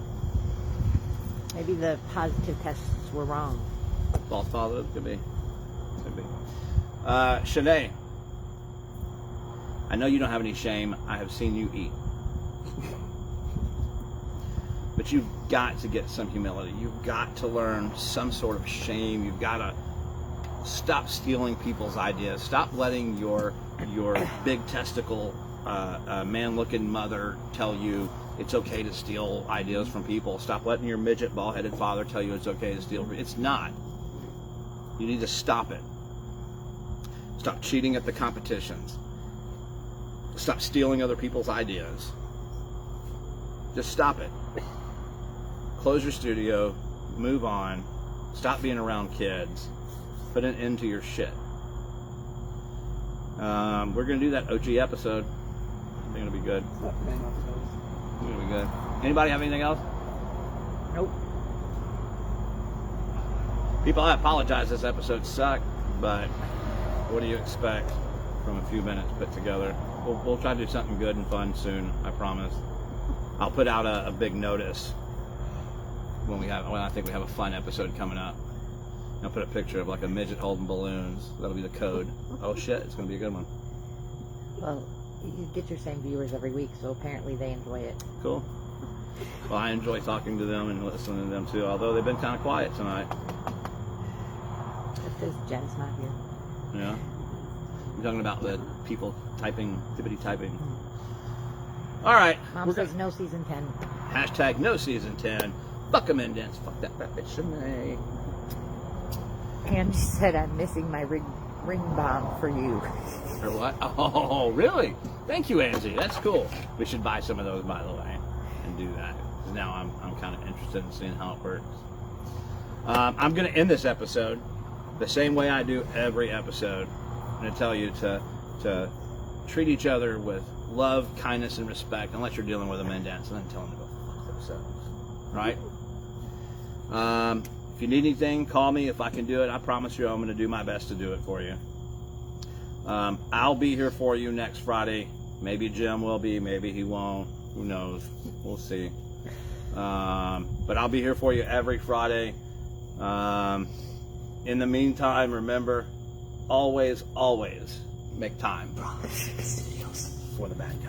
Maybe the positive tests were wrong. False positive, could be. Shanae, I know you don't have any shame. I have seen you eat. But you've got to get some humility. You've got to learn some sort of shame. You've got to stop stealing people's ideas. Stop letting your big testicle, man-looking mother tell you it's okay to steal ideas from people. Stop letting your midget, bald-headed father tell you it's okay to steal. It's not. You need to stop it. Stop cheating at the competitions. Stop stealing other people's ideas. Just stop it. Close your studio. Move on. Stop being around kids. Put an end to your shit. We're going to do that OG episode. I think it'll be good. It's going to be good. Anybody have anything else? Nope. People, I apologize. This episode sucked, but what do you expect from a few minutes put together? We'll try to do something good and fun soon. I promise. I'll put out a big notice when I think we have a fun episode coming up. I'll put a picture of like a midget holding balloons. That'll be the code. Oh shit, it's gonna be a good one. Well, you get your same viewers every week, so apparently they enjoy it. Cool. Well, I enjoy talking to them and listening to them too, although they've been kind of quiet tonight. Just because Jen's not here. Yeah. I'm talking about the people typing, tippity typing. All right. Mom says no season 10. Hashtag no season 10. Fuck them in dance. Fuck that fat bitch Shanae. Angie said I'm missing my ring bomb for you. Or what? Oh, really? Thank you, Angie. That's cool. We should buy some of those, by the way, and do that. 'Cause now I'm kind of interested in seeing how it works. I'm going to end this episode the same way I do every episode. I'm going to tell you to treat each other with love, kindness, and respect, unless you're dealing with a men dance, and then tell them to go fuck themselves. Right? If you need anything, call me. If I can do it, I promise you I'm going to do my best to do it for you. I'll be here for you next Friday. Maybe Jim will be, maybe he won't. Who knows? We'll see. But I'll be here for you every Friday. In the meantime, remember, always, always make time for the bad guy.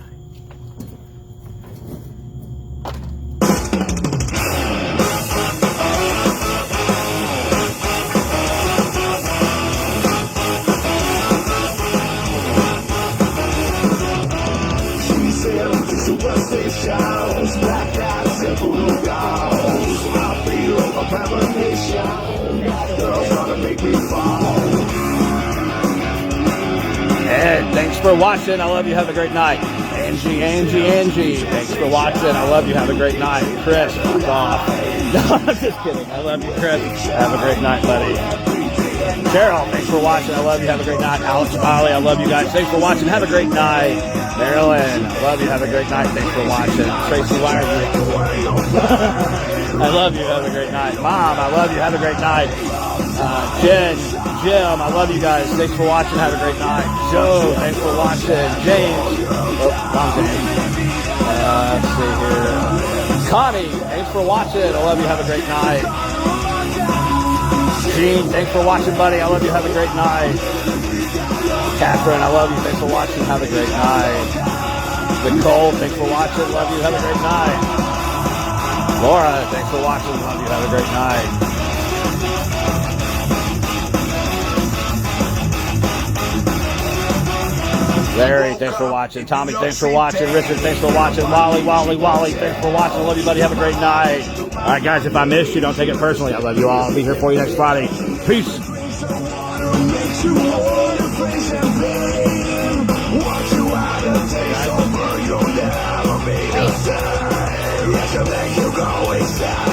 shadows, black eyes, simple blue goggles. I feel a premonition. That girl's gonna make me fall. And thanks for watching. I love you. Have a great night. Angie. Thanks for watching. I love you. Have a great night. Chris, fuck off. No, I'm just kidding. I love you, Chris. Have a great night, buddy. Cheryl, thanks for watching. I love you. Have a great night. Alex Molly, I love you guys. Thanks for watching. Have a great night. Marilyn, I love you. Have a great night. Thanks for watching. Tracy Wire. I love you. Have a great night. Mom, I love you. Have a great night. Jen, Jim, I love you guys. Thanks for watching. Have a great night. Joe, thanks for watching. James, wrong James. Let's see here. Connie, thanks for watching. I love you. Have a great night. Gene, thanks for watching, buddy. I love you. Have a great night. Catherine, I love you. Thanks for watching. Have a great night. Nicole, thanks for watching. Love you. Have a great night. Laura, thanks for watching. Love you. Have a great night. Larry, thanks for watching. Tommy, thanks for watching. Richard, thanks for watching. Wally, thanks for watching. I love you, buddy. Have a great night. All right, guys, if I missed you, don't take it personally. I love you all. I'll be here for you next Friday. Peace. You'll never be the same. Yes, you think you go inside.